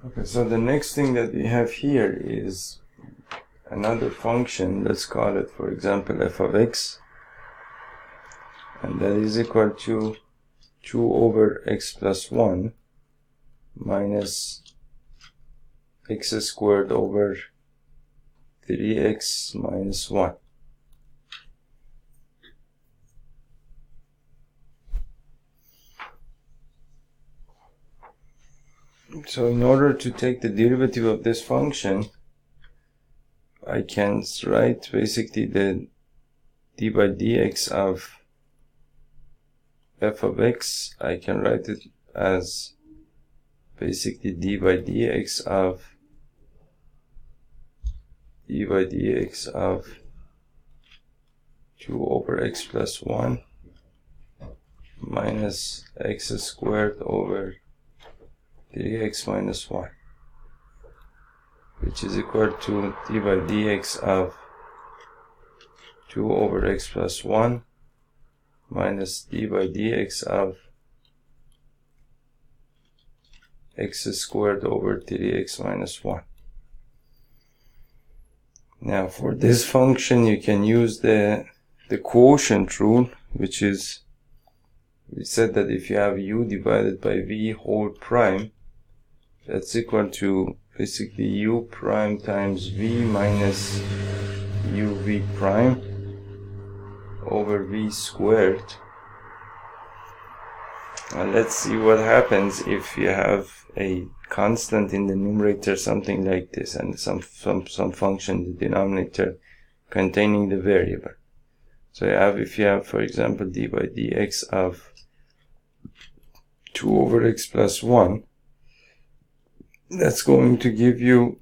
Okay, so the next thing that we have here is another function. Let's call it, for example, f of x, and that is equal to 2 over x plus 1 minus x squared over 3x minus 1. So in order to take the derivative of this function, I can write basically the d by dx of f of x. I can write it as basically d by dx of 2 over x plus 1 minus x squared over 3x minus 1, which is equal to d by dx of 2 over x plus 1 minus d by dx of x squared over 3x minus 1. Now for this function you can use the quotient rule, which is, we said that if you have u divided by v whole prime, that's equal to basically u prime times v minus uv prime over v squared. And let's see what happens if you have a constant in the numerator, something like this, and some function in the denominator containing the variable. So if you have, for example, d by dx of 2 over x plus 1, that's going to give you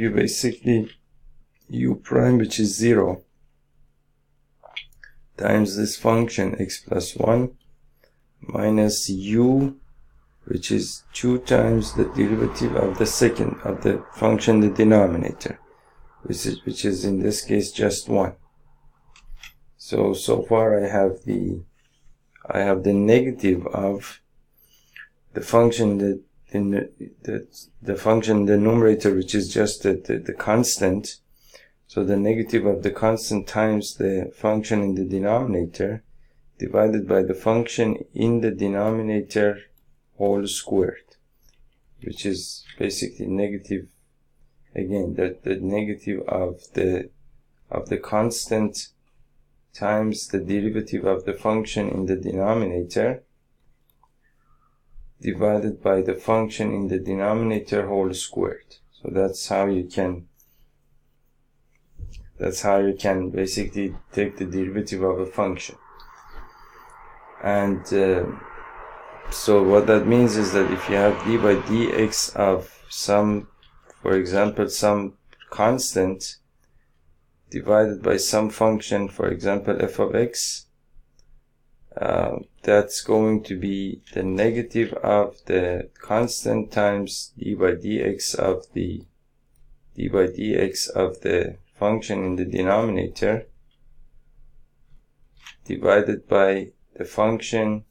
basically u prime, which is 0, times this function x plus 1 minus u, which is 2 times the derivative of the second of the function, the denominator, which is in this case just 1. So far I have the negative of the function that in the function, the numerator, which is just the constant. So the negative of the constant times the function in the denominator divided by the function in the denominator whole squared, which is basically negative, again, the negative of the constant times the derivative of the function in the denominator divided by the function in the denominator whole squared. So that's how you can basically take the derivative of a function. And so what that means is that if you have d by dx of some, for example, some constant divided by some function, for example f of x, that's going to be the negative of the constant times d by dx of the function in the denominator divided by the function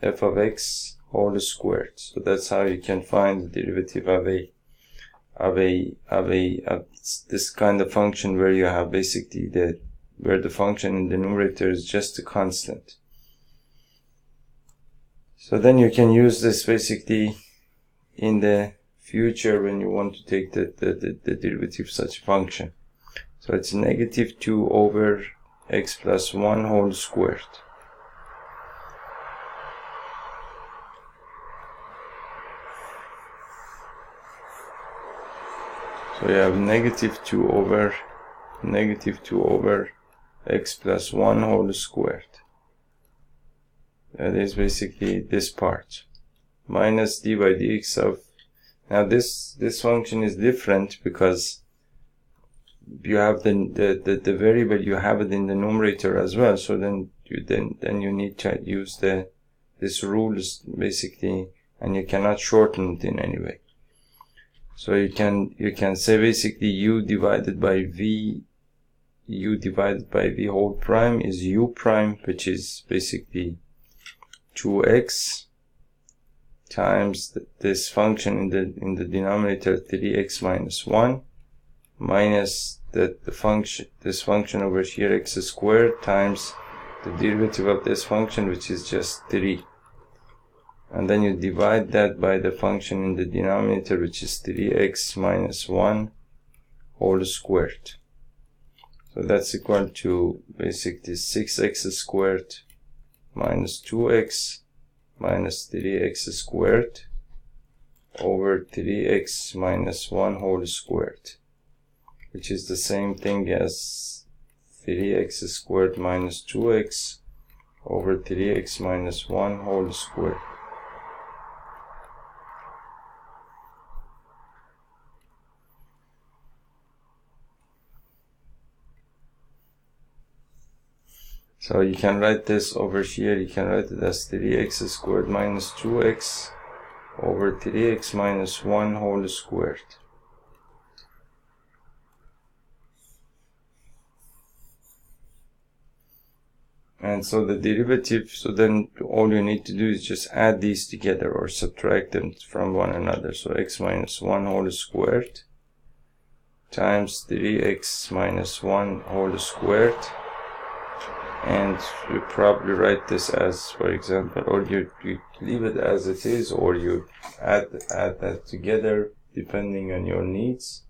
f of x whole squared. So that's how you can find the derivative of this kind of function, where you have basically where the function in the numerator is just a constant. So then you can use this basically in the future when you want to take the derivative of such a function. So it's negative 2 over x plus 1 whole squared. So you have negative 2 over x plus 1 whole squared. That is basically this part. Minus d by dx of, now this function is different because you have the variable, you have it in the numerator as well. So then you need to use this rules basically, and you cannot shorten it in any way. So you can say basically u divided by v whole prime is u prime, which is basically 2x times this function in the denominator 3x minus 1 minus this function over here x squared times the derivative of this function, which is just 3. And then you divide that by the function in the denominator, which is 3x minus 1 whole squared. So that's equal to basically 6x squared minus 2x minus 3x squared over 3x minus 1 whole squared, which is the same thing as 3x squared minus 2x over 3x minus 1 whole squared. So you can write this over here, you can write it as 3x squared minus 2x over 3x minus 1 whole squared. And so the derivative, so then all you need to do is just add these together or subtract them from one another. So x minus 1 whole squared times 3x minus 1 whole squared. And you probably write this as, for example, or you leave it as it is, or you add that together depending on your needs.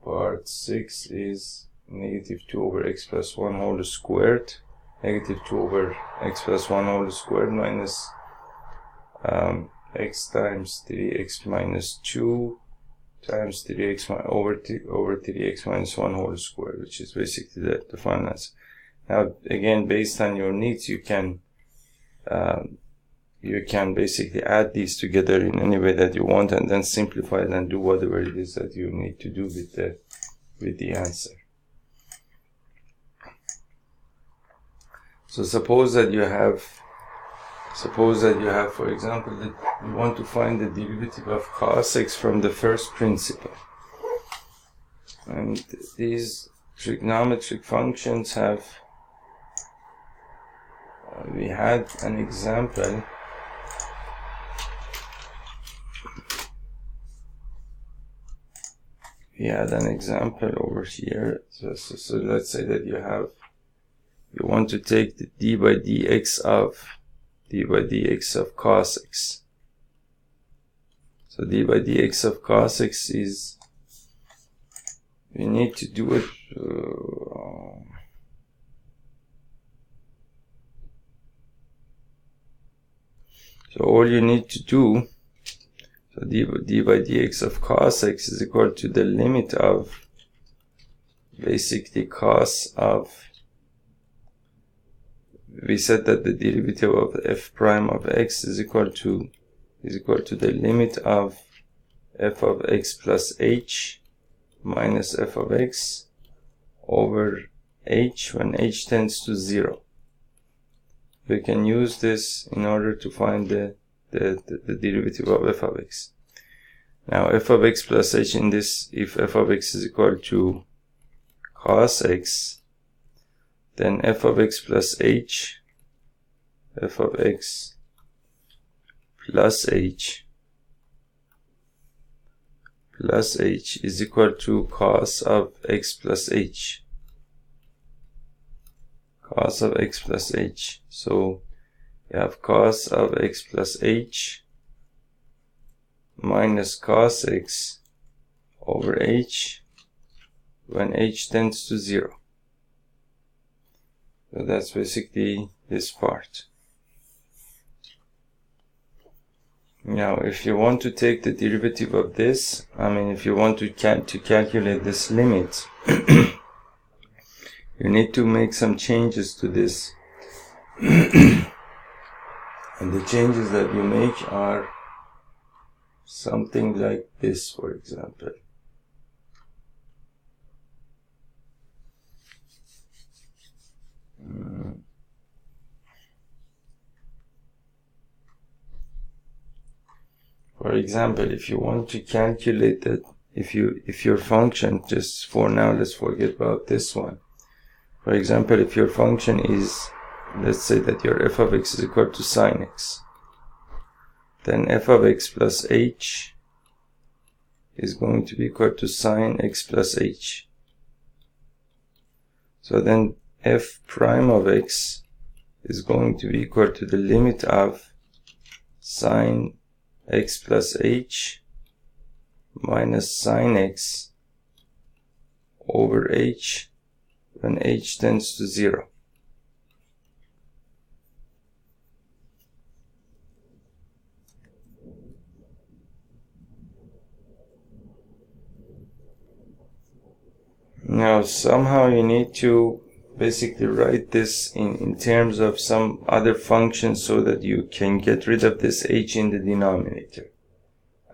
Part 6 is negative 2 over x plus 1 whole squared, negative 2 over x plus 1 whole squared minus x times 3x minus 2 times 3x over 3x minus 1 whole squared, which is basically the final answer. Now again, based on your needs, you can basically add these together in any way that you want, and then simplify it and do whatever it is that you need to do with the answer. So suppose that you have, for example, that you want to find the derivative of cos x from the first principle. And these trigonometric functions have, we had an example. We had an example over here. So let's say that you want to take the d by dx of cos x. So d by dx of cos x is, we need to do it so all you need to do, so d by dx of cos x is equal to the limit of basically cos of, we said that the derivative of f prime of x is equal to the limit of f of x plus h minus f of x over h when h tends to 0. We can use this in order to find the derivative of f of x. Now f of x plus h in this, if f of x is equal to cos x, then f of x plus h, f of x plus h is equal to cos of x plus h. Cos of x plus h. So you have cos of x plus h minus cos x over h when h tends to 0. So that's basically this part. Now if you want to take the derivative of this, if you want to calculate this limit, you need to make some changes to this. And the changes that you make are something like this, for example. For example, if you want to calculate that, if your function, just for now, let's forget about this one. For example, if your function is let's say that your f of x is equal to sine x, then f of x plus h is going to be equal to sine x plus h. So then f prime of x is going to be equal to the limit of sine x plus h minus sine x over h when h tends to 0. Now somehow you need to basically write this in terms of some other function so that you can get rid of this h in the denominator.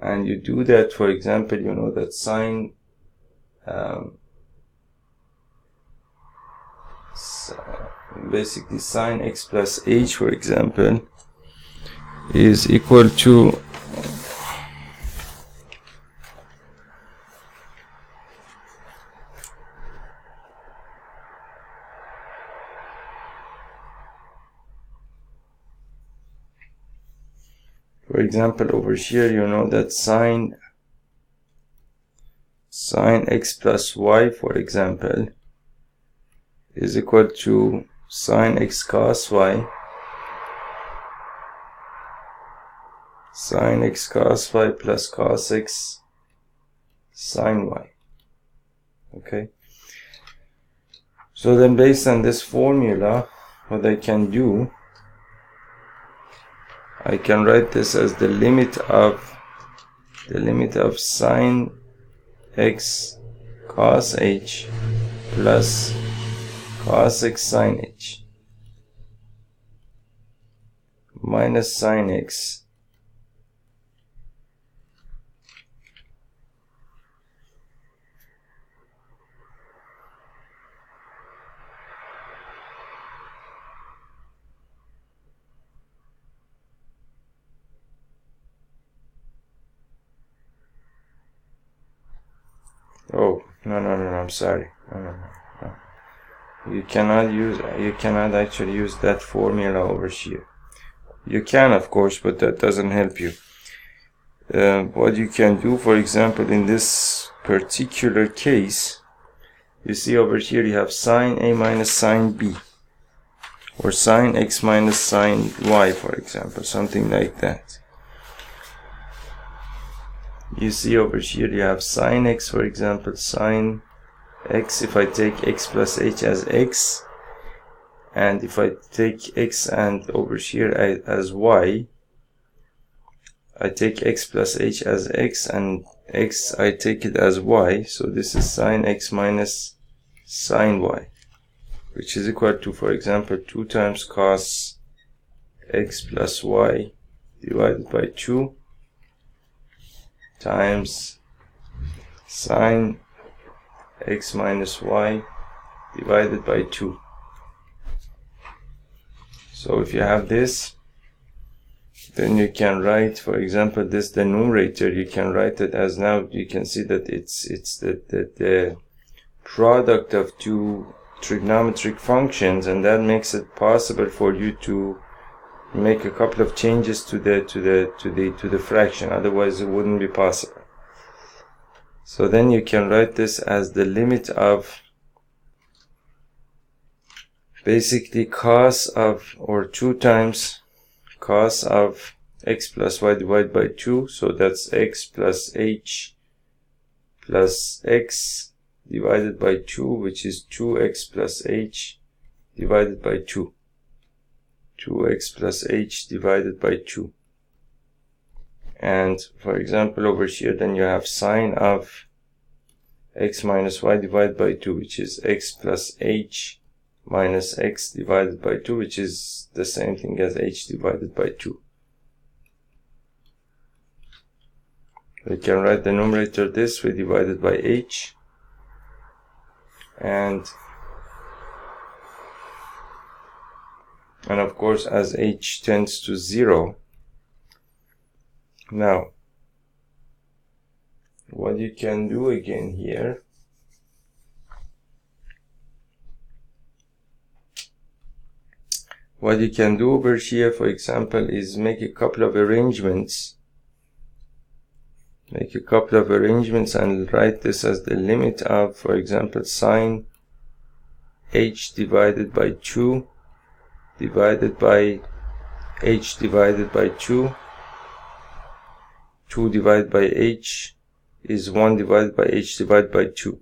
And you do that, for example, you know that sine basically sine x plus h, for example, is equal to for example, over here, you know that sine x plus y, for example, is equal to sine x cos y, sine x cos y plus cos x sine y. Okay. So then based on this formula, what I can do, I can write this as the limit of sine x cos h plus cos x sine h minus sine x oh no, I'm sorry, no. You cannot actually use that formula over here. You can, of course, but that doesn't help you. What you can do, for example, in this particular case, you see over here you have sine a minus sine b, or sine x minus sine y, for example, something like that. You see over here you have sine x, for example, sine x, if I take x plus h as x, and if I take x and over here as y, I take x plus h as x, and x I take it as y, so this is sine x minus sine y, which is equal to, for example, 2 times cos x plus y divided by 2 times sine x minus y divided by 2. So if you have this, then you can write, for example, this, the numerator, you can write it as, now you can see that it's the product of two trigonometric functions, and that makes it possible for you to make a couple of changes to the fraction, otherwise it wouldn't be possible. So then you can write this as the limit of basically cos of, or 2 times cos of x plus y divided by 2, so that's x plus h plus x divided by 2, which is 2x plus h divided by 2. 2x plus h divided by 2. And for example over here, then you have sine of x minus y divided by 2, which is x plus h minus x divided by 2, which is the same thing as h divided by 2. We can write the numerator this way, divided by h, and of course as h tends to 0. Now what you can do again here, what you can do over here, for example, is make a couple of arrangements. Make a couple of arrangements and write this as the limit of, for example, sine h divided by 2 divided by h divided by 2. 2 divided by h is 1 divided by h divided by 2.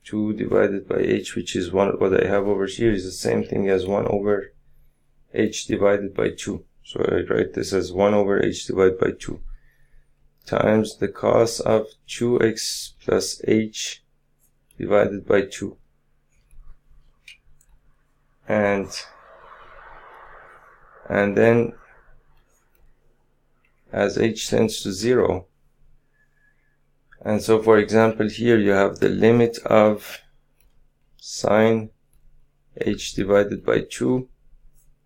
2 divided by h, which is what I have over here, is the same thing as 1 over h divided by 2. So I write this as 1 over h divided by 2 times the cos of 2x plus h divided by 2. And then as h tends to 0. And so, for example, here you have the limit of sine h divided by 2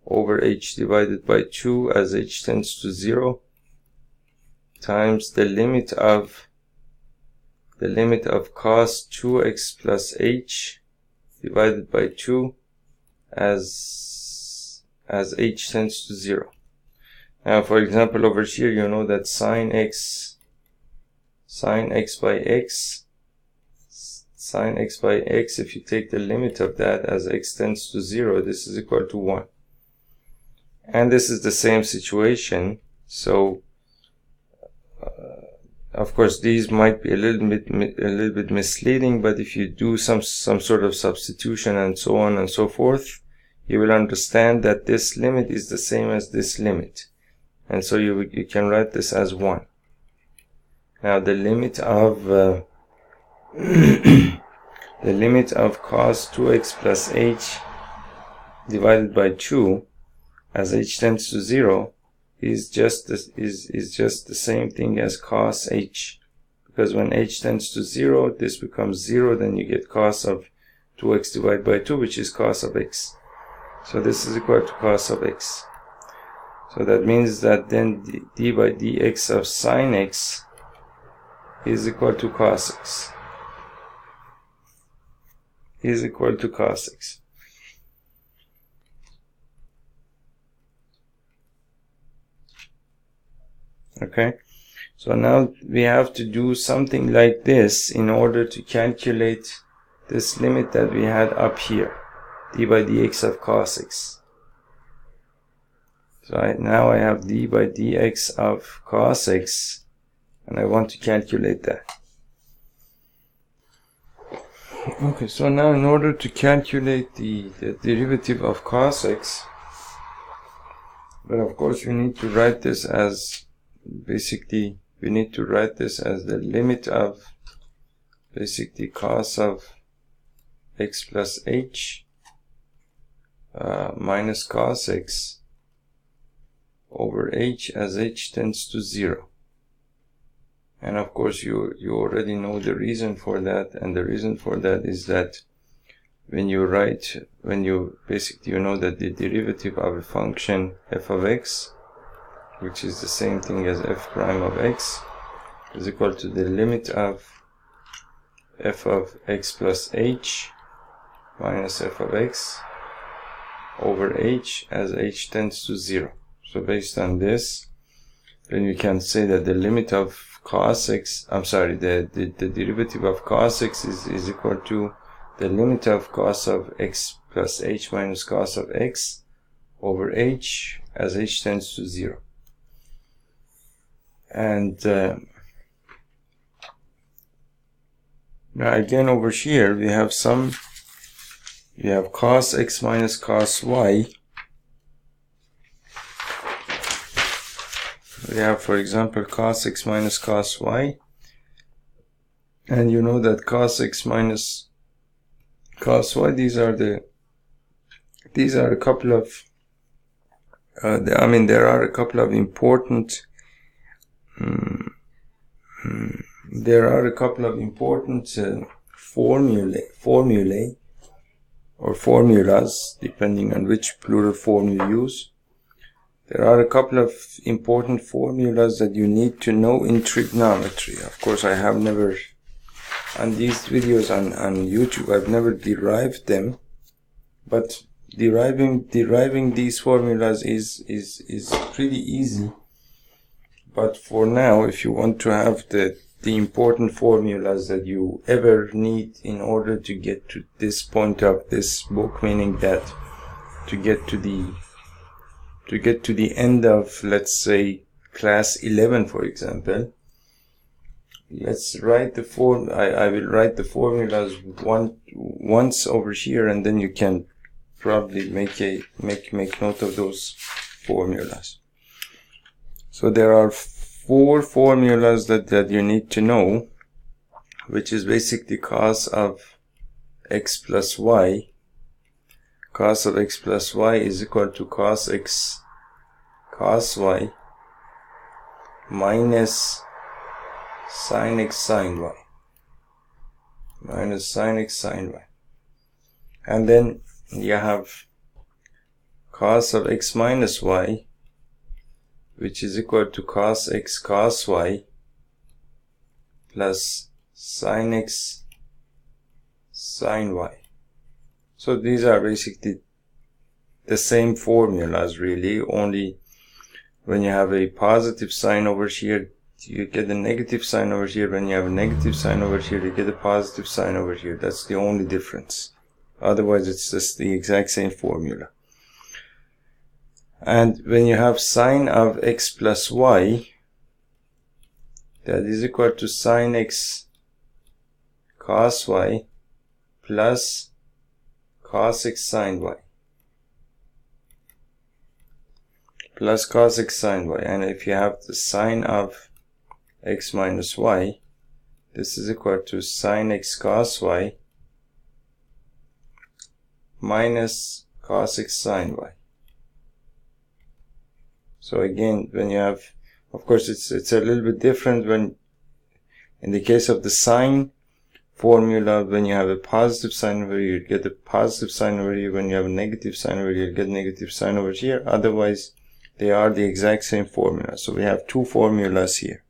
over h divided by 2 as h tends to 0 times the limit of cos 2x plus h divided by 2 as h tends to 0. Now, for example, over here you know that sine x by x, if you take the limit of that as x tends to 0, this is equal to 1. And this is the same situation. So of course these might be a little bit misleading, but if you do some sort of substitution and so on and so forth, you will understand that this limit is the same as this limit, and so you can write this as 1. Now the limit of the limit of cos 2x plus h divided by 2 as h tends to 0 is just the same thing as cos h, because when h tends to 0, this becomes 0, then you get cos of 2x divided by 2, which is cos of x. So this is equal to cos of x. So that means that then d by dx of sine x is equal to cos x. Is equal to cos x. Okay, so now we have to do something like this in order to calculate this limit that we had up here, d by dx of cos x. So now I have d by dx of cos x, and I want to calculate that. Okay, so now in order to calculate the derivative of cos x, but of course we need to write this as, basically we need to write this as the limit of basically cos of x plus h minus cos x over h as h tends to 0. And of course you already know the reason for that, and the reason for that is that when you basically you know that the derivative of a function f of x, which is the same thing as f prime of x, is equal to the limit of f of x plus h minus f of x over h as h tends to 0. So based on this, then we can say that the limit of cos x, the derivative of cos x is equal to the limit of cos of x plus h minus cos of x over h as h tends to 0. And now again over here we have cos x minus cos y. We have, for example, cos x minus cos y, and you know that cos x minus cos y, these are a couple of there are a couple of important formulae or formulas, depending on which plural form you use. There are a couple of important formulas that you need to know in trigonometry. Of course, I have never, on these videos on YouTube, I've never derived them, but deriving these formulas is pretty easy. But for now, if you want to have the important formulas that you ever need in order to get to this point of this book, meaning that to get to the end of, let's say, class 11, for example, let's write the form. I will write the formulas once over here, and then you can probably make note of those formulas. So there are 4 formulas that you need to know, which is basically cos of x plus y. Cos of x plus y is equal to cos x cos y minus sin x sin y. Minus sin x sin y. And then you have cos of x minus y, which is equal to cos x cos y plus sin x sin y. So these are basically the same formulas, really, only when you have a positive sign over here, you get a negative sign over here. When you have a negative sign over here, you get a positive sign over here. That's the only difference. Otherwise, it's just the exact same formula. And when you have sine of x plus y, that is equal to sine x cos y plus cos x sin y. Plus cos x sin y. And if you have the sine of x minus y, this is equal to sine x cos y minus cos x sin y. So again, when you have, of course, it's a little bit different when, in the case of the sine formula, when you have a positive sign over here, you get a positive sign over here. When you have a negative sign over here, you get a negative sign over here. Otherwise, they are the exact same formula. So we have 2 formulas here.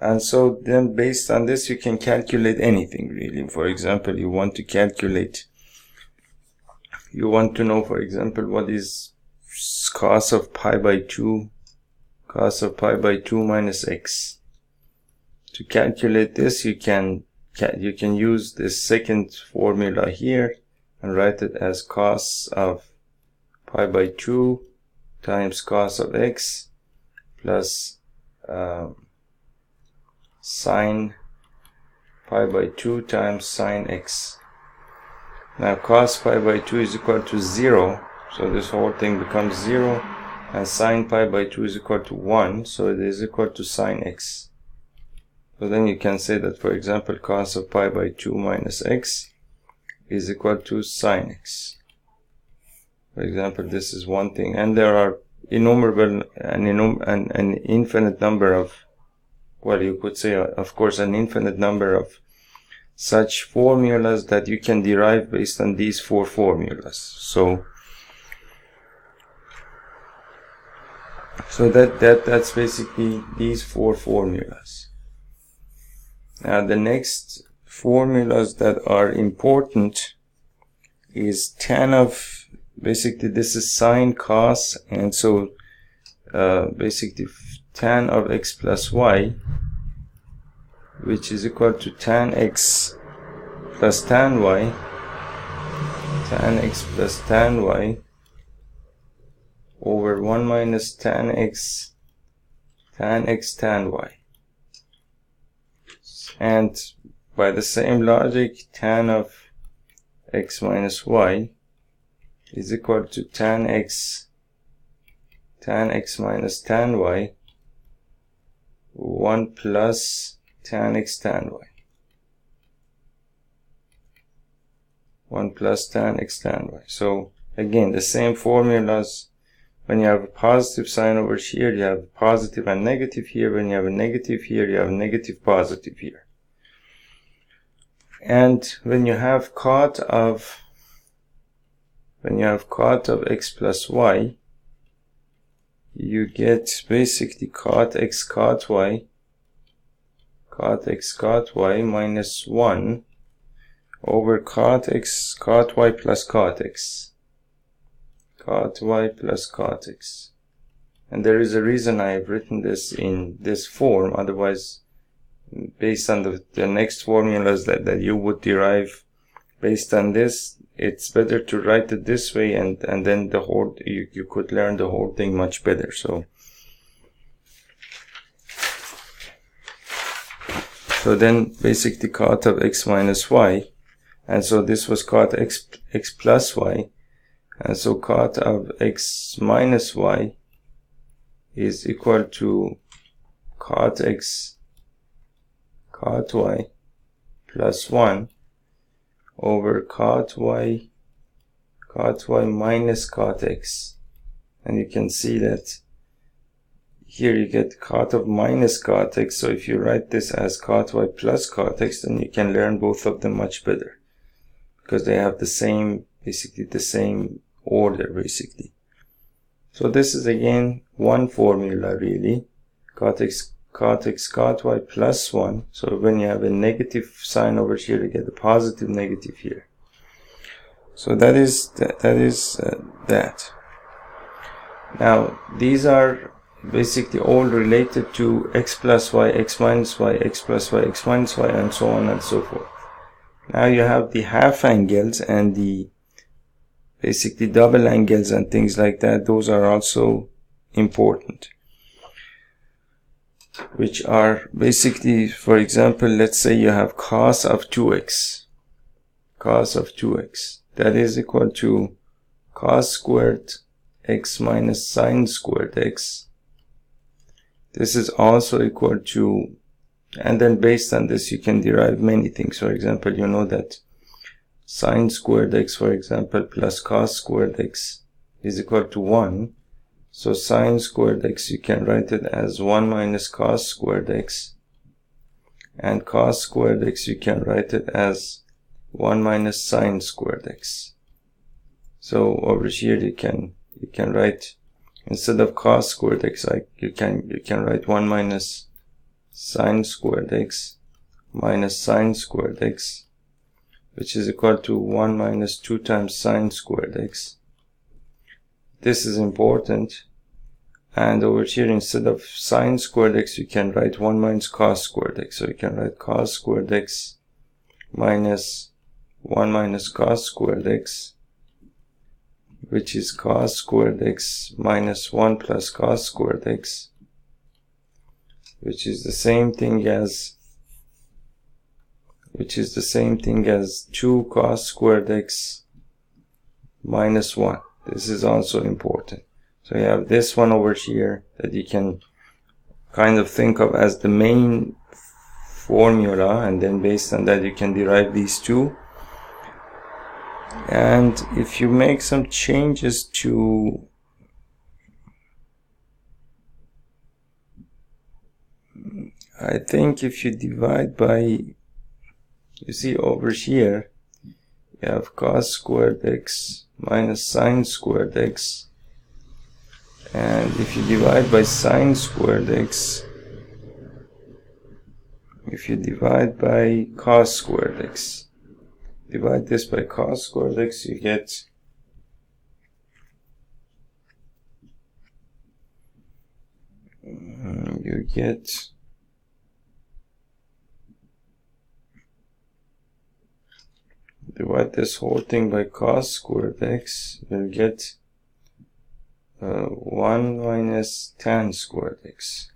And so then based on this, you can calculate anything, really. For example, you want to know, for example, what is cos of pi by 2 minus x. To calculate this, you can use this second formula here and write it as cos of pi by 2 times cos of x plus sine pi by 2 times sine x. Now cos pi by 2 is equal to 0, so this whole thing becomes 0, and sine pi by 2 is equal to 1, so it is equal to sine x. So then you can say that, for example, cos of pi by 2 minus x is equal to sine x. For example, this is one thing, and there are an infinite number of, well, you could say, of course, an infinite number of such formulas that you can derive based on these 4 formulas. So that's basically these 4 formulas. Now the next formulas that are important is tan of, basically this is sine cos, and so basically tan of x plus y, which is equal to tan x plus tan y, tan x plus tan y over 1 minus tan x tan y. And by the same logic, tan of x minus y is equal to tan x minus tan y 1 plus tan x tan y. 1 plus tan x tan y. So again, the same formulas. When you have a positive sign over here, you have positive and negative here. When you have a negative here, you have a negative positive here. And when you have cot of x plus y, you get basically cot x cot y minus 1 over cot x, cot y plus cot x. Cot y plus cot x. And there is a reason I have written this in this form. Otherwise, based on the next formulas that you would derive based on this, it's better to write it this way, and then the whole you could learn the whole thing much better. So then basically cot of x minus y, and so this was cot x plus y, and so cot of x minus y is equal to cot x cot y plus 1 over cot y minus cot x. And you can see that here you get cot of minus cot x. So if you write this as cot y plus cot x, then you can learn both of them much better, because they have the same, basically the same order basically. So this is again one formula really, cot x cot y plus 1. So when you have a negative sign over here, you get a positive negative here. So that is that. Now these are basically all related to x plus y, x minus y, x plus y, x minus y, and so on and so forth. Now you have the half angles and the basically double angles and things like that. Those are also important, which are basically, for example, let's say you have cos of 2x. Cos of 2x. That is equal to cos squared x minus sine squared x. This is also equal to, and then based on this you can derive many things. For example, you know that sine squared x, for example, plus cos squared x is equal to 1. So sine squared x, you can write it as 1 minus cos squared x, and cos squared x you can write it as 1 minus sine squared x. So over here you can write, instead of cos squared x, you can write 1 minus sine squared x minus sine squared x, which is equal to 1 minus 2 times sine squared x. This is important. And over here, instead of sine squared x, you can write 1 minus cos squared x. So you can write cos squared x minus 1 minus cos squared x, which is cos squared x minus 1 plus cos squared x, which is the same thing as 2 cos squared x minus 1. This is also important. So you have this one over here that you can kind of think of as the main formula, and then based on that you can derive these two. And if you make some changes to I think if you divide by, you see over here you have cos squared x minus sine squared x, and if you divide by sine squared x, if you divide by cos squared x, divide this by cos squared x, you get divide this whole thing by cos squared x, you'll get 1 minus tan squared x.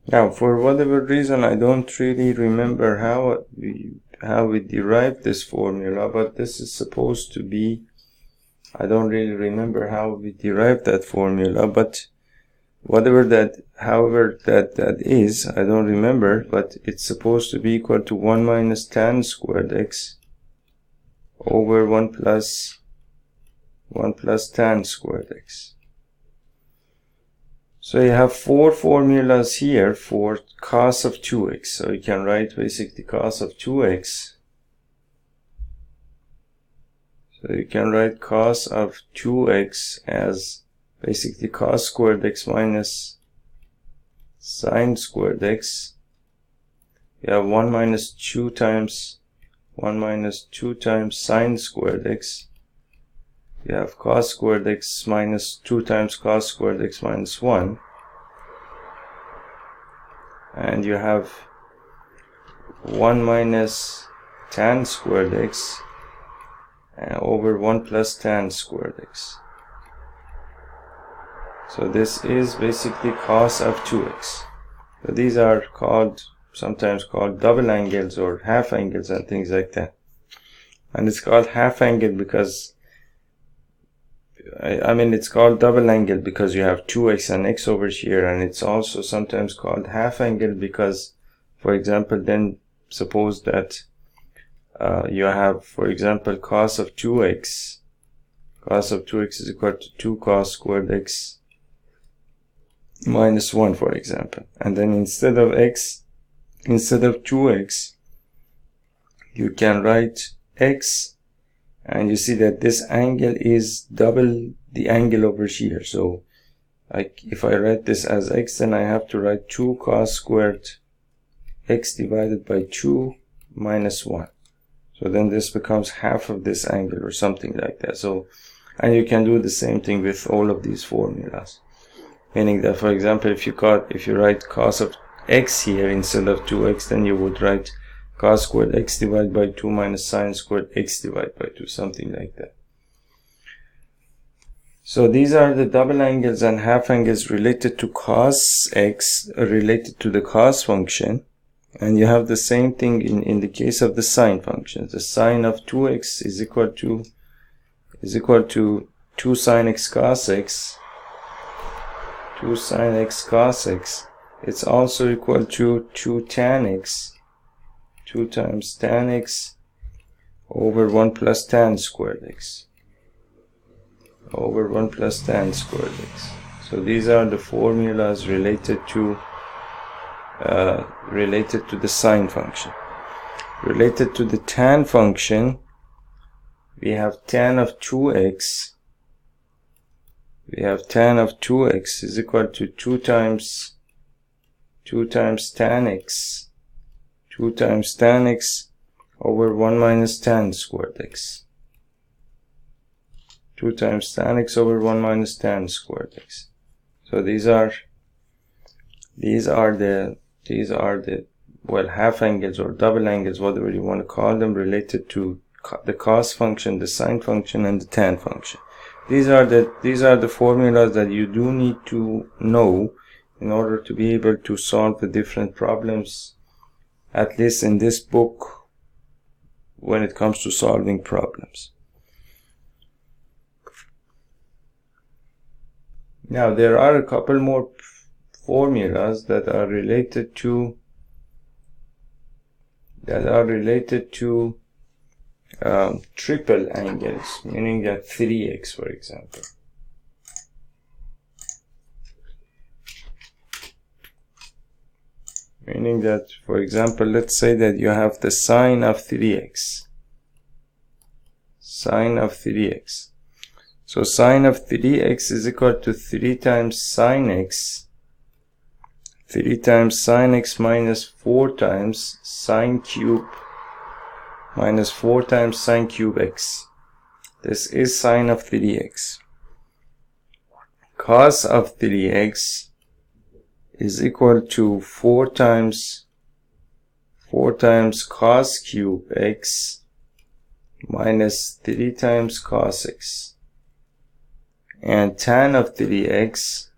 Now, for whatever reason, I don't really remember how we derived this formula, but this is supposed to be, I don't really remember how we derived that formula, but however that is, I don't remember, but it's supposed to be equal to 1 minus tan squared x over 1 plus tan squared x. So you have 4 formulas here for cos of 2x. So you can write basically cos of 2x. So you can write cos of 2x as basically cos squared x minus sine squared x. You have 1 minus 2 times sine squared x. You have cos squared x minus 2 times cos squared x minus 1. And you have 1 minus tan squared x over 1 plus tan squared x. So this is basically cos of 2x. So these are sometimes called double angles or half angles and things like that. And it's called half angle because it's called double angle because you have 2x and x over here, and it's also sometimes called half angle because, for example, then suppose that you have, for example, cos of 2x. Cos of 2x is equal to 2 cos squared x minus 1, for example. And then instead of 2x, you can write x. And you see that this angle is double the angle over here. So if I write this as x, then I have to write 2 cos squared x divided by 2 minus 1. So then this becomes half of this angle or something like that. So, and you can do the same thing with all of these formulas. Meaning that, for example, if you write cos of x here instead of 2x, then you would write cos squared x divided by 2 minus sine squared x divided by 2, something like that. So these are the double angles and half angles related to cos x, related to the cos function. And you have the same thing in the case of the sine function. The sine of 2x is equal to 2 sine x cos x. 2 sine x cos x. It's also equal to 2 tan x. 2 times tan x over 1 plus tan squared x. Over 1 plus tan squared x. So these are the formulas related to the sine function. Related to the tan function, we have tan of 2x. We have tan of 2x is equal to 2 times tan x. 2 times tan x over 1 minus tan squared x. 2 times tan x over 1 minus tan squared x. So these are the well, half angles or double angles, whatever you want to call them, related to the cos function, the sine function, and the tan function. These are the formulas that you do need to know in order to be able to solve the different problems, at least in this book, when it comes to solving problems. Now there are a couple more formulas that are related to triple angles, meaning that 3x, for example. Meaning that, for example, let's say that you have the sine of 3x. Sine of 3x. So sine of 3x is equal to 3 times sine x. 3 times sine x minus 4 times sine cube minus 4 times sine cube x. This is sine of 3x. Cos of 3x is equal to 4 times cos cube x minus 3 times cos x. And tan of 3x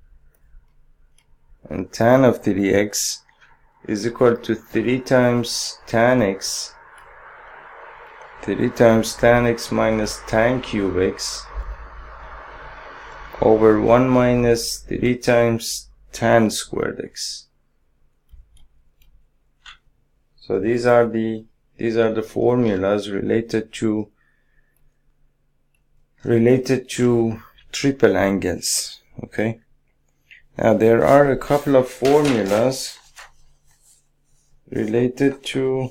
is equal to 3 times tan x. 3 times tan x minus tan cube x over 1 minus 3 times tan squared x. So these are the formulas related to triple angles. Okay. Now there are a couple of formulas related to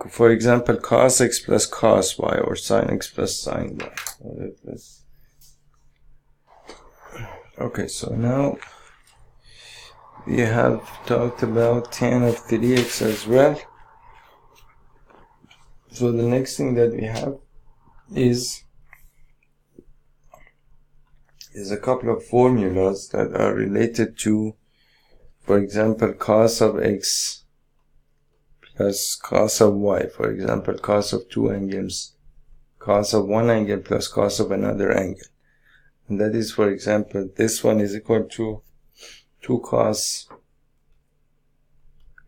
for example, cos x plus cos y, or sin x plus sin y. Okay, so now we have talked about tan of 3x as well. So the next thing that we have is a couple of formulas that are related to, for example, cos of x plus cos of y. For example, cos of two angles, cos of one angle plus cos of another angle. And that is, for example, this one is equal to 2 cos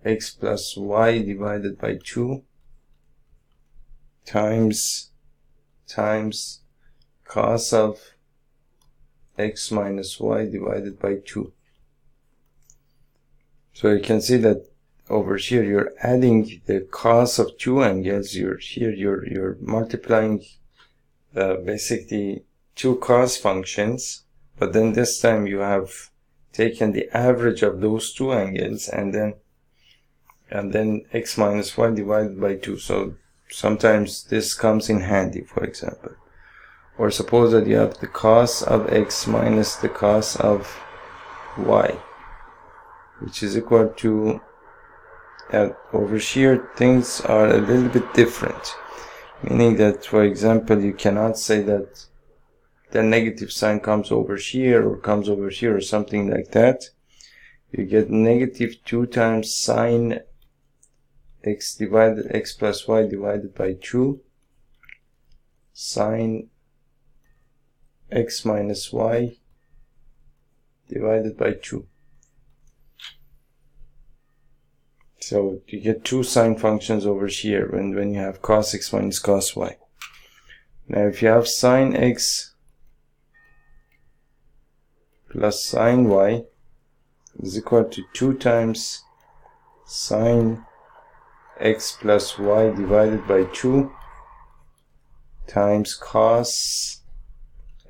x plus y divided by 2 times cos of x minus y divided by 2. So you can see that over here you're adding the cos of two angles. You're multiplying basically two cos functions, but then this time you have taken the average of those two angles and then x minus y divided by 2. So sometimes this comes in handy, for example. Or suppose that you have the cos of x minus the cos of y, which is equal to, over here things are a little bit different, meaning that, for example, you cannot say that the negative sign comes over here or comes over here or something like that. You get negative 2 times sine x plus y divided by 2 sine x minus y divided by 2. So you get two sine functions over here when you have cos x minus cos y. Now if you have sine x plus sine y is equal to 2 times sine x plus y divided by 2 times cos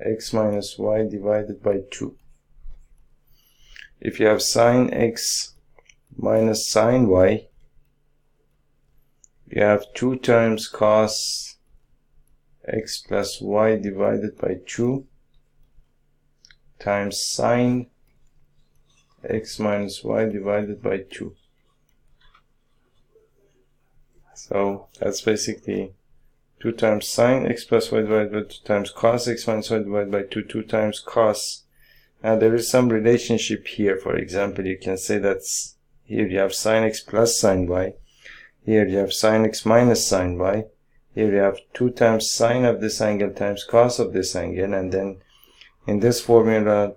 x minus y divided by 2. If you have sine x minus sine y, you have 2 times cos x plus y divided by 2 times sine x minus y divided by 2. So that's basically 2 times sine x plus y divided by 2 times cos x minus y divided by 2 times cos. Now there is some relationship here. For example, you can say that's here you have sine x plus sine y, here you have sine x minus sine y, here you have 2 times sine of this angle times cos of this angle, and then in this formula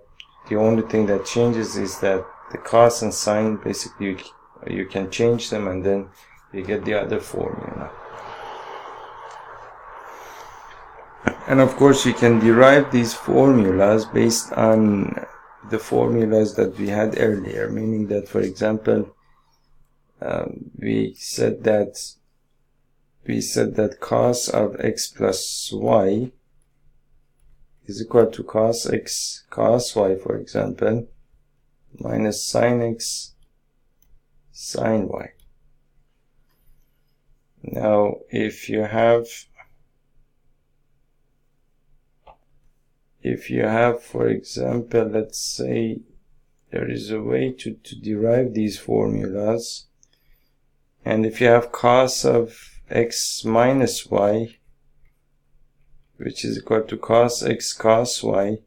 the only thing that changes is that the cos and sine, basically you can change them and then you get the other formula. And of course you can derive these formulas based on the formulas that we had earlier, meaning that, for example, we said that cos of x plus y is equal to cos x cos y, for example, minus sin x sin y. Now if you have, for example, let's say there is a way to derive these formulas, and if you have cos of x minus y, which is equal to cos x cos y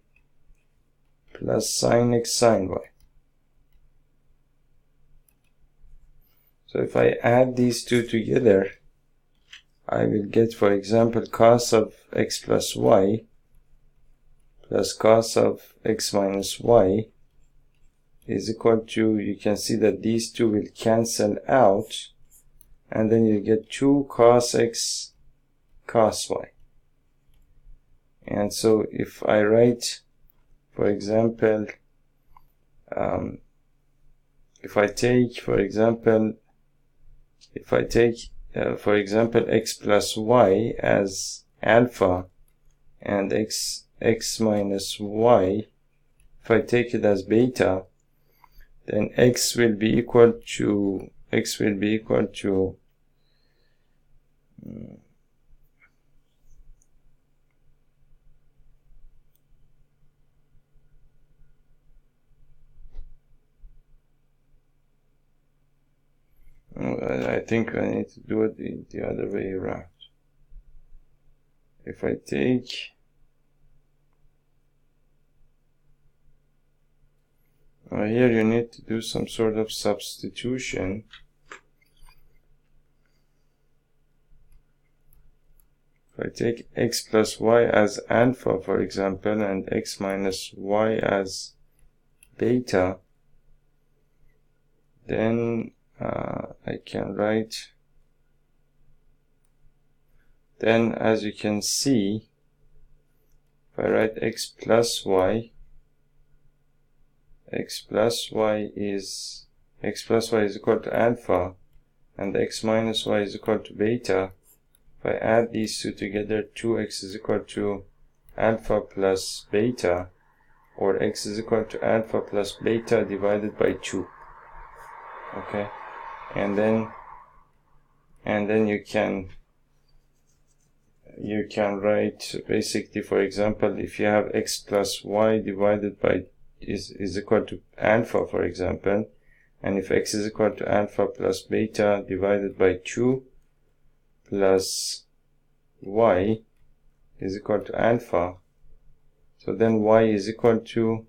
plus sin x sin y. So if I add these two together, I will get, for example, cos of x plus y plus cos of x minus y is equal to, you can see that these two will cancel out, and then you get 2 cos x cos y. And so if I write, for example, if I take for example, x plus y as alpha and x minus y, if I take it as beta, then x will be equal to I think I need to do it the other way around. If I take here, you need to do some sort of substitution. If I take x plus y as alpha, for example, and x minus y as beta, then I can write, then as you can see, if I write x plus y is equal to alpha and x minus y is equal to beta. If I add these two together, 2x is equal to alpha plus beta, or x is equal to alpha plus beta divided by 2. Okay, and then you can write basically, for example, if you have x plus y divided by is equal to alpha, for example, and if x is equal to alpha plus beta divided by 2 plus y is equal to alpha, so then y is equal to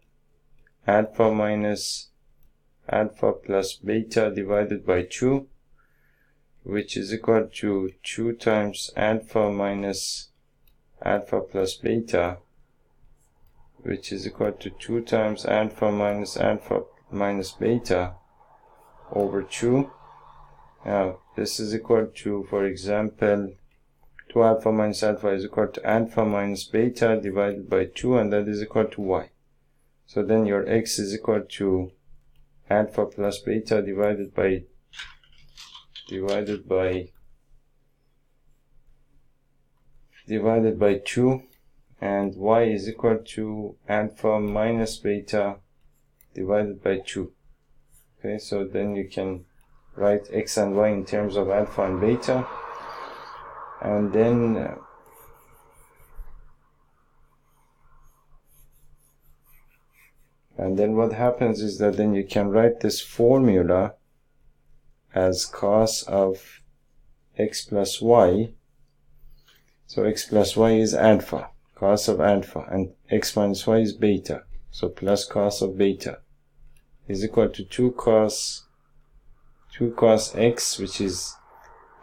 alpha minus alpha plus beta divided by 2, which is equal to 2 times alpha minus alpha plus beta, which is equal to 2 times alpha minus beta over 2. Now this is equal to, for example, 2 alpha minus alpha is equal to alpha minus beta divided by 2, and that is equal to y. So then your x is equal to alpha plus beta divided by 2, and y is equal to alpha minus beta divided by 2. Okay, so then you can write x and y in terms of alpha and beta, and then what happens is that then you can write this formula as cos of x plus y. So x plus y is alpha, cos of alpha, and x minus y is beta, so plus cos of beta is equal to 2 cos x, which is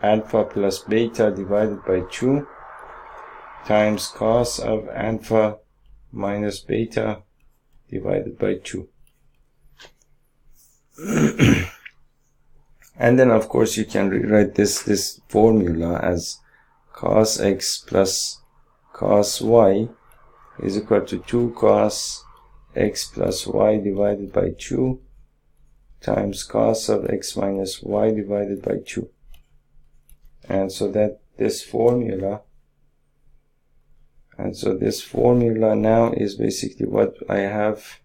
alpha plus beta divided by 2, times cos of alpha minus beta divided by 2. And then of course you can rewrite this formula as cos x plus cos y is equal to 2 cos x plus y divided by 2 times cos of x minus y divided by 2. And so that this formula now is basically what I have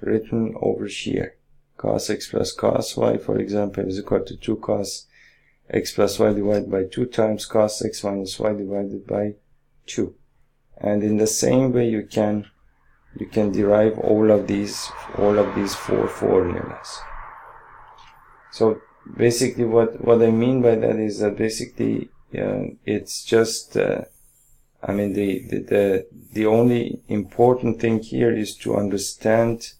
written over here. Cos x plus cos y, for example, is equal to 2 cos x plus y divided by 2 times cos x minus y divided by 2. And in the same way you can derive all of these 4 formulas. So basically what I mean by that is that basically it's just I mean the only important thing here is to understand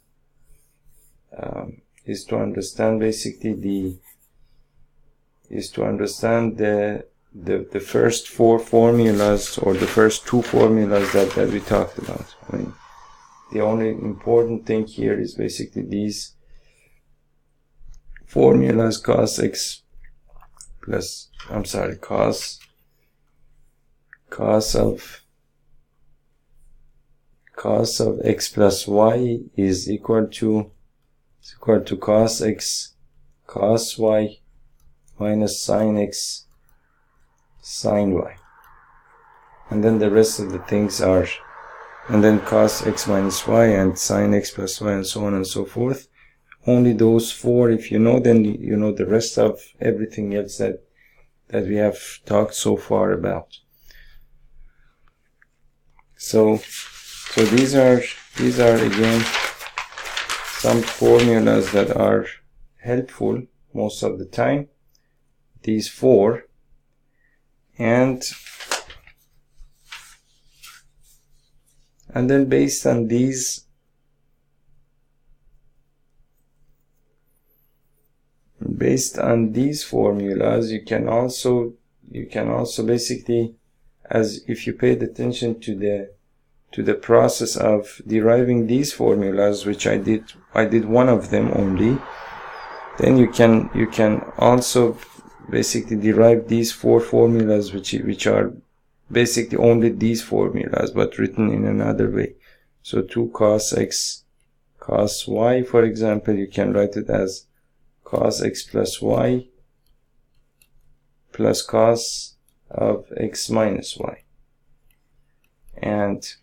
the first 4 formulas, or the first 2 formulas that we talked about. I mean, the only important thing here is basically these formulas: cos x plus, cos of x plus y is equal to cos x cos y minus sin x sine y. And then the rest of the things are, and then cos x minus y and sine x plus y and so on and so forth. Only those four, if you know, then you know the rest of everything else that we have talked so far about. So these are again some formulas that are helpful most of the time. These four, and then based on these formulas, you can also basically, as if you paid attention to the process of deriving these formulas, which I did one of them only, then you can also basically derive these four formulas, which are basically only these formulas but written in another way. So 2 cos x cos y, for example, you can write it as cos x plus y plus cos of x minus y, and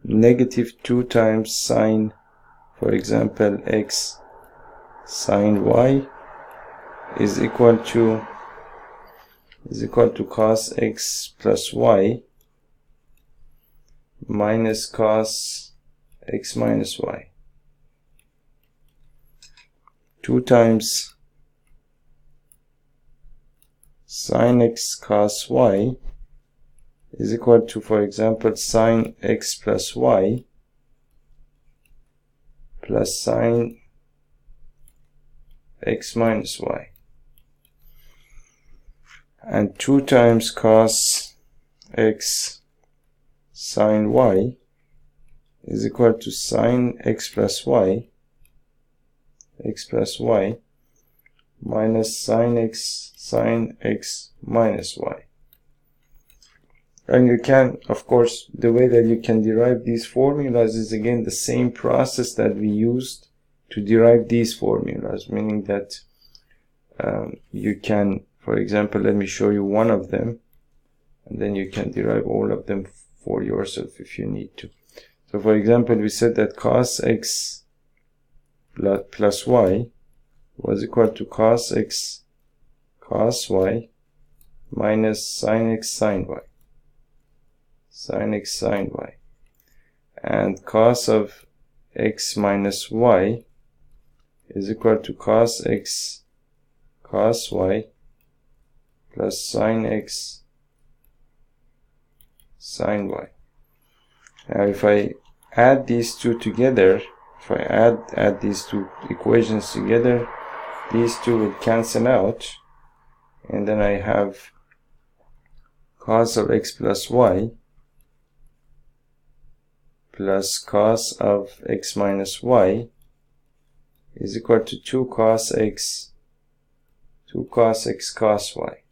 negative 2 times sine, for example, x sine y is equal to cos x plus y minus cos x minus y. 2 times sine x cos y is equal to, for example, sine x plus y plus sine x minus y. And 2 times cos x sine y is equal to sine x plus y minus sine x minus y. And you can, of course, the way that you can derive these formulas is again the same process that we used to derive these formulas, meaning that you can, for example, let me show you one of them, and then you can derive all of them for yourself if you need to. So for example, we said that cos x plus y was equal to cos x cos y minus sin x sin y. And cos of x minus y is equal to cos x cos y plus sin x sin y. Now if I add these two together, if I add these two equations together, these two will cancel out, and then I have cos of x plus y plus cos of x minus y is equal to 2 cos x cos y.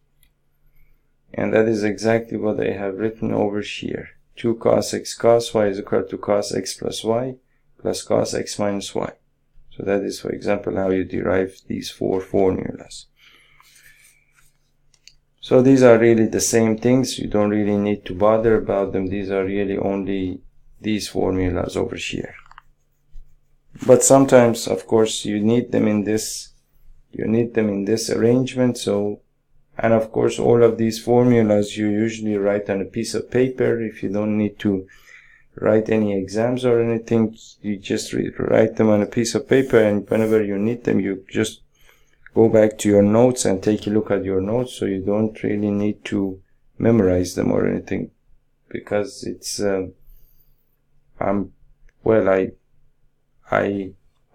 And that is exactly what I have written over here. 2 cos x cos y is equal to cos x plus y plus cos x minus y. So that is, for example, how you derive these four formulas. So these are really the same things. You don't really need to bother about them. These are really only these formulas over here. But sometimes, of course, you need them in this arrangement. So, and of course, all of these formulas you usually write on a piece of paper. If you don't need to write any exams or anything, you just write them on a piece of paper, and whenever you need them, you just go back to your notes and take a look at your notes. So you don't really need to memorize them or anything, because it's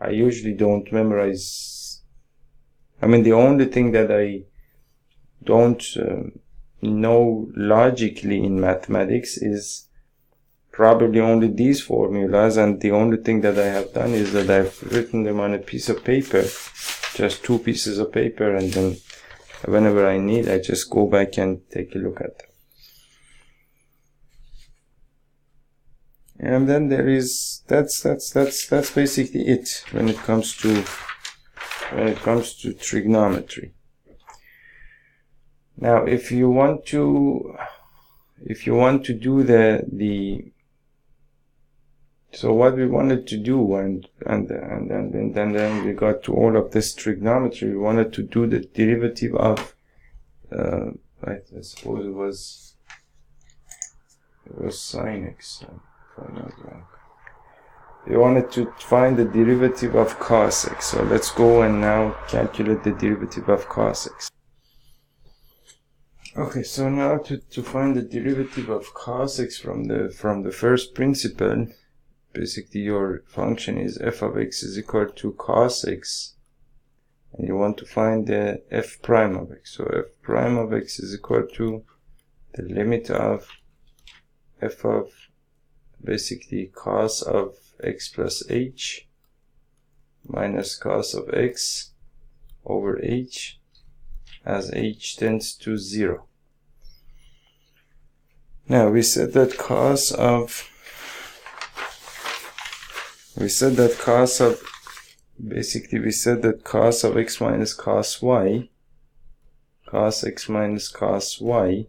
I usually don't memorize. I mean, the only thing that I don't know logically in mathematics is probably only these formulas, and the only thing that I have done is that I've written them on a piece of paper, just 2 pieces of paper, and then whenever I need, I just go back and take a look at them. And then there is, that's basically it when it comes to trigonometry. Now if you want to do so what we wanted to do, and then we got to all of this trigonometry, we wanted to do the derivative of right, I suppose it was sine x, if I'm not wrong. We wanted to find the derivative of cos x. So let's go and now calculate the derivative of cos x. Okay, so now to find the derivative of cos x from the first principle, basically your function is f of x is equal to cos x, and you want to find the f prime of x. So f prime of x is equal to the limit of f of basically cos of x plus h minus cos of x over h as h tends to 0. Now we said that cos of x minus cos y, cos x minus cos y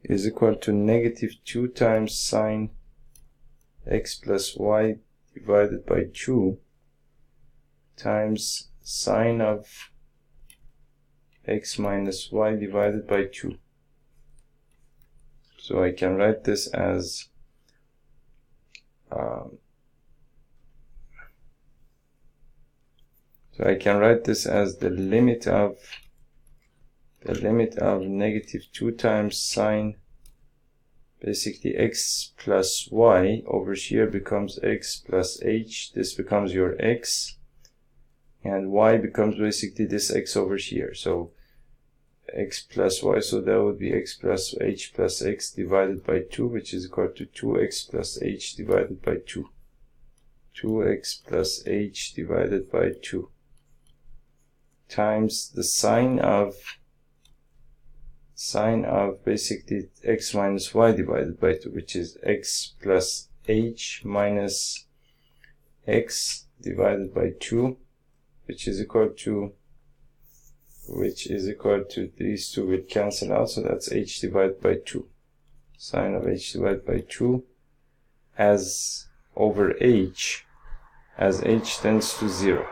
is equal to negative 2 times sine x plus y divided by 2 times sine of x minus y divided by 2. So I can write this as the limit of negative 2 times sine basically x plus y over here becomes x plus h. This becomes your x, and y becomes basically this x over here. So x plus y, so that would be x plus h plus x divided by 2, which is equal to 2x plus h divided by 2. 2x plus h divided by 2 times the sine of basically x minus y divided by 2, which is x plus h minus x divided by 2, which is equal to these two will cancel out, so that's h divided by 2. Sine of h divided by 2 as over h as h tends to 0.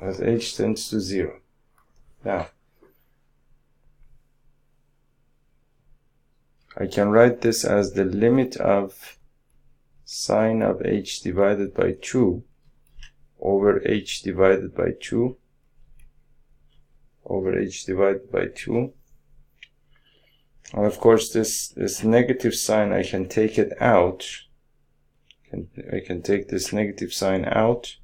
As h tends to 0. Now, I can write this as the limit of sine of h divided by 2 over h divided by 2 over h divided by 2. And of course this negative sign, I can take it out. I can take this negative sign out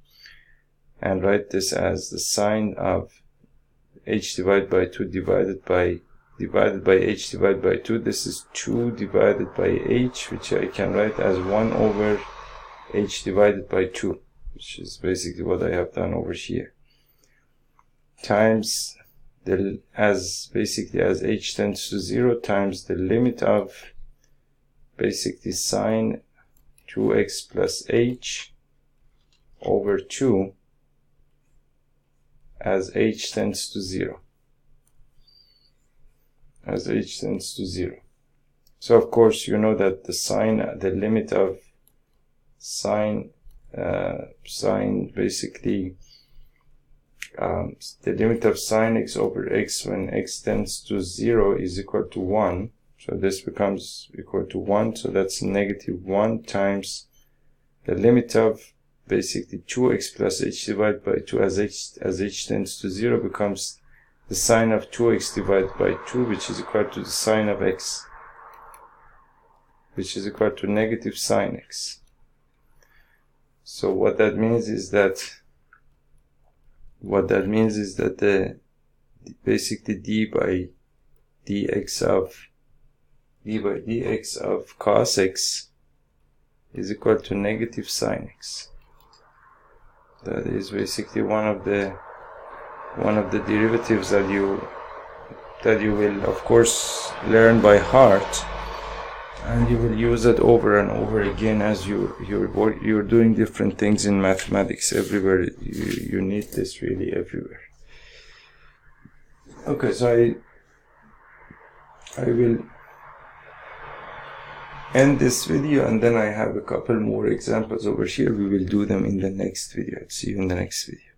and write this as the sine of h divided by 2 divided by h divided by 2. This is 2 divided by h, which I can write as 1 over h divided by 2, which is basically what I have done over here, times as h tends to 0 times the limit of basically sine 2x plus h over 2 as h tends to 0. As h tends to 0. So of course you know that the limit of sine basically the limit of sine x over x when x tends to 0 is equal to 1. So this becomes equal to 1. So that's negative 1 times the limit of basically 2x plus h divided by 2 as h tends to 0 becomes the sine of 2x divided by 2, which is equal to the sine of x, which is equal to negative sine x. So what that means is that the basically d by dx of cos x is equal to negative sine x. That is basically one of the derivatives that you will of course learn by heart, and you will use it over and over again as you're doing different things in mathematics. Everywhere you need this, really everywhere. Okay, so I will end this video, and then I have a couple more examples over here. We will do them in the next video. See you in the next video.